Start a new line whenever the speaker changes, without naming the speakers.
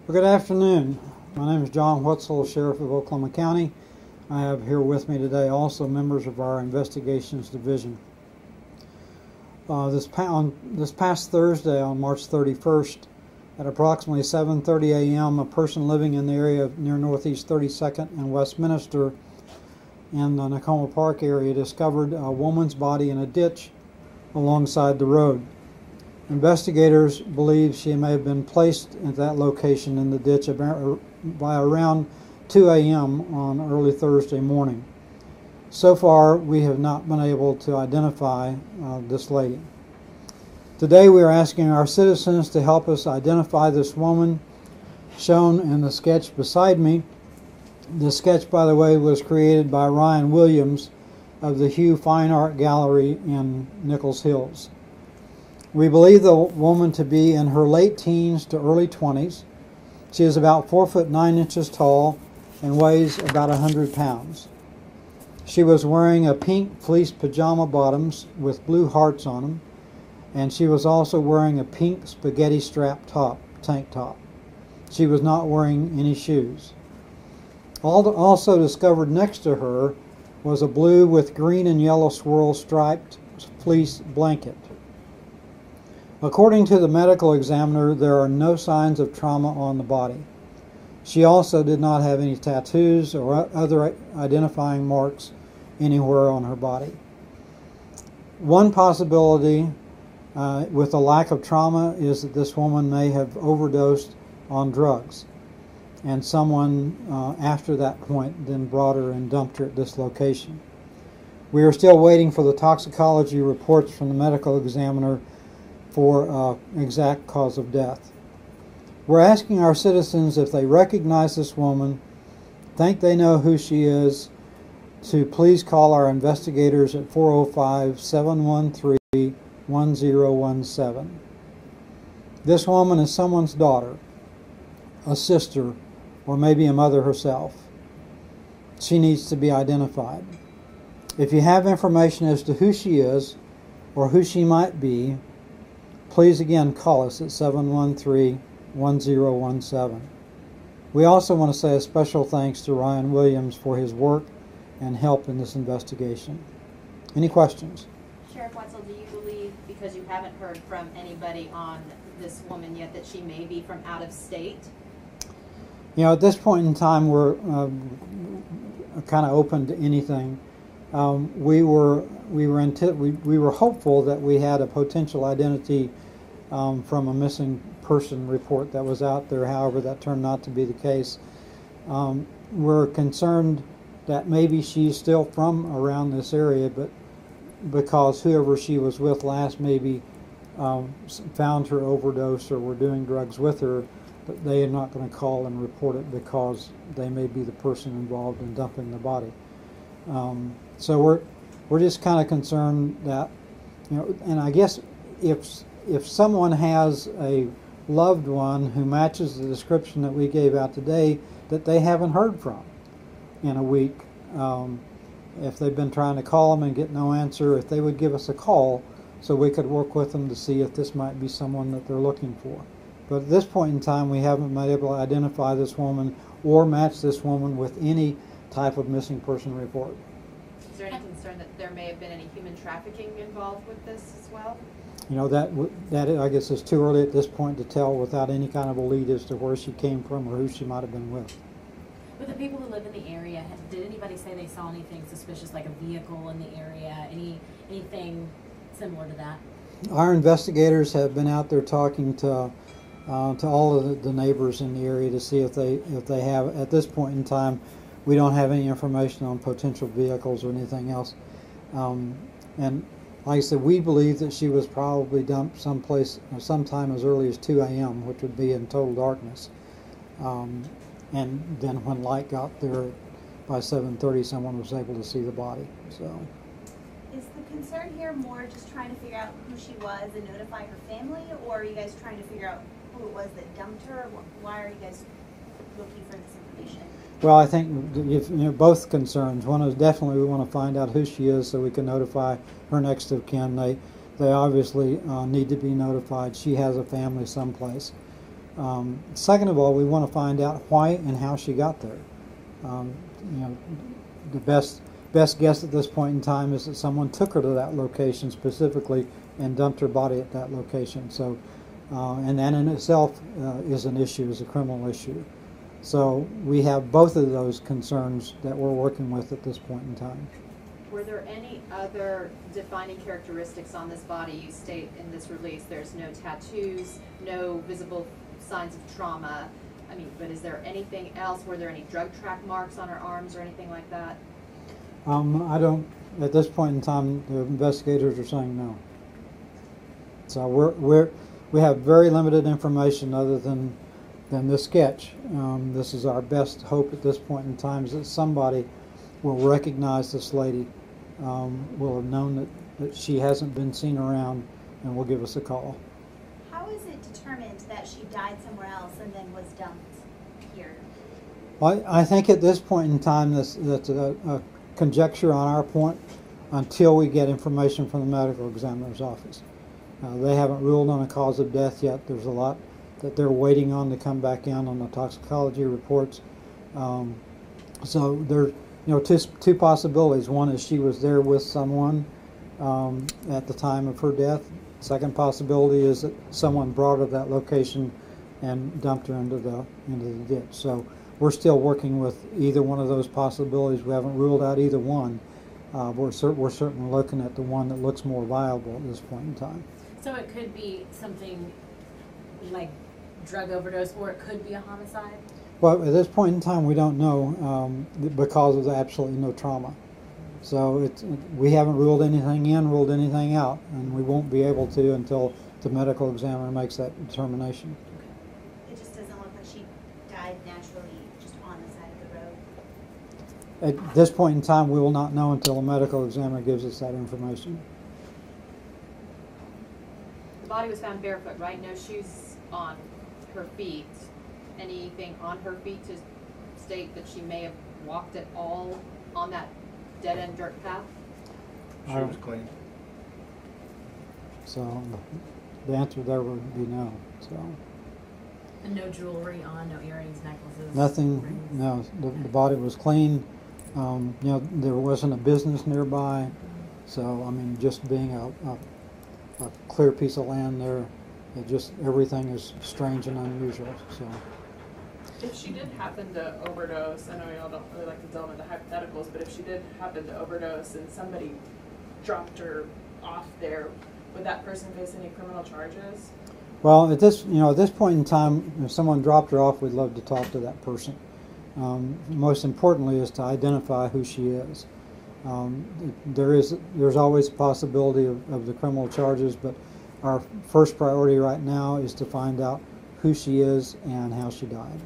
Well, good afternoon. My name is John Whetsel, Sheriff of Oklahoma County. I have here with me today also members of our Investigations Division. This past Thursday on March 31st at approximately 7:30 a.m. a person living in the area near Northeast 32nd and Westminster in the Nakoma Park area discovered a woman's body in a ditch alongside the road. Investigators believe she may have been placed at that location in the ditch by around 2 a.m. on early Thursday morning. So far, we have not been able to identify this lady. Today, we are asking our citizens to help us identify this woman shown in the sketch beside me. This sketch, by the way, was created by Ryan Williams of the Hugh Fine Art Gallery in Nichols Hills. We believe the woman to be in her late teens to early 20s. She is about 4 foot 9 inches tall and weighs about 100 pounds. She was wearing a pink fleece pajama bottoms with blue hearts on them, and she was also wearing a pink spaghetti strap tank top. She was not wearing any shoes. Also discovered next to her was a blue with green and yellow swirl striped fleece blanket. According to the medical examiner, there are no signs of trauma on the body. She also did not have any tattoos or other identifying marks anywhere on her body. One possibility with a lack of trauma is that this woman may have overdosed on drugs, and someone after that point then brought her and dumped her at this location. We are still waiting for the toxicology reports from the medical examiner for exact cause of death. We're asking our citizens, if they recognize this woman, think they know who she is, to please call our investigators at 405-713-1017. This woman is someone's daughter, a sister, or maybe a mother herself. She needs to be identified. If you have information as to who she is or who she might be, please again call us at 713-1017. We also want to say a special thanks to Ryan Williams for his work and help in this investigation. Any questions?
Sheriff Whetsel, do you believe, because you haven't heard from anybody on this woman yet, that she may be from out of state?
You know, at this point in time, we're kind of open to anything. We were hopeful that we had a potential identity from a missing person report that was out there. However, that turned not to be the case. We're concerned that maybe she's still from around this area, but because whoever she was with last maybe found her overdose or were doing drugs with her, but they are not going to call and report it because they may be the person involved in dumping the body. So we're just kind of concerned that, you know, and I guess if someone has a loved one who matches the description that we gave out today that they haven't heard from in a week, if they've been trying to call them and get no answer, if they would give us a call so we could work with them to see if this might be someone that they're looking for. But at this point in time, we haven't been able to identify this woman or match this woman with any type of missing person report.
Is there any concern that there may have been any human trafficking involved with this as well?
You know, that I guess is too early at this point to tell without any kind of a lead as to where she came from or who she might have been with.
With the people who live in the area, did anybody say they saw anything suspicious, like a vehicle in the area, anything similar to that?
Our investigators have been out there talking to all of the neighbors in the area to see if they have. At this point in time, we don't have any information on potential vehicles or anything else. And like I said, we believe that she was probably dumped sometime as early as 2 a.m., which would be in total darkness. And then when light got there by 7:30, someone was able to see the body. So,
is the concern here more just trying to figure out who she was and notify her family, or are you guys trying to figure out who it was that dumped her? Why are you guys looking for this information?
Well, I think both concerns. One is definitely we want to find out who she is so we can notify her next of kin. They obviously need to be notified. She has a family someplace. Second of all, we want to find out why and how she got there. You know, the best guess at this point in time is that someone took her to that location specifically and dumped her body at that location. So, and that in itself is an issue, is a criminal issue. So we have both of those concerns that we're working with at this point in time.
Were there any other defining characteristics on this body? You state in this release there's no tattoos, no visible signs of trauma. I mean, but is there anything else? Were there any drug track marks on her arms or anything like that?
I don't, at this point in time, the investigators are saying no. So we have very limited information other than this sketch. This is our best hope at this point in time, is that somebody will recognize this lady, will have known that she hasn't been seen around, and will give us a call.
How is it determined that she died somewhere else and then was dumped here?
Well, I think at this point in time that's a conjecture on our point until we get information from the medical examiner's office. They haven't ruled on a cause of death yet. There's a lot that they're waiting on to come back in on the toxicology reports. So there's two possibilities. One is she was there with someone at the time of her death. Second possibility is that someone brought her to that location and dumped her into the ditch. So we're still working with either one of those possibilities. We haven't ruled out either one. We're certainly looking at the one that looks more viable at this point in time.
So it could be something like drug overdose, or it could be a homicide?
Well, at this point in time, we don't know because of absolutely no trauma. So we haven't ruled anything in, ruled anything out, and we won't be able to until the medical examiner makes that determination.
It just doesn't look like she died naturally just on the side of the road.
At this point in time, we will not know until the medical examiner gives us that information.
The body was found barefoot, right? No shoes on her feet. Anything on her feet to state that she may have walked at all on that dead-end dirt path?
She was clean.
So the answer there would be no. So
And no jewelry on, no earrings, necklaces?
nothing.
Rings.
No, the body was clean. There wasn't a business nearby. So I mean, just being a clear piece of land there, everything is strange and unusual. So.
If she did happen to overdose, I know y'all don't really like to delve into hypotheticals, but if she did happen to overdose and somebody dropped her off there, would that person face any criminal charges?
Well, at this point in time, if someone dropped her off, we'd love to talk to that person. Most importantly is to identify who she is. There's always a possibility of the criminal charges, but our first priority right now is to find out who she is and how she died.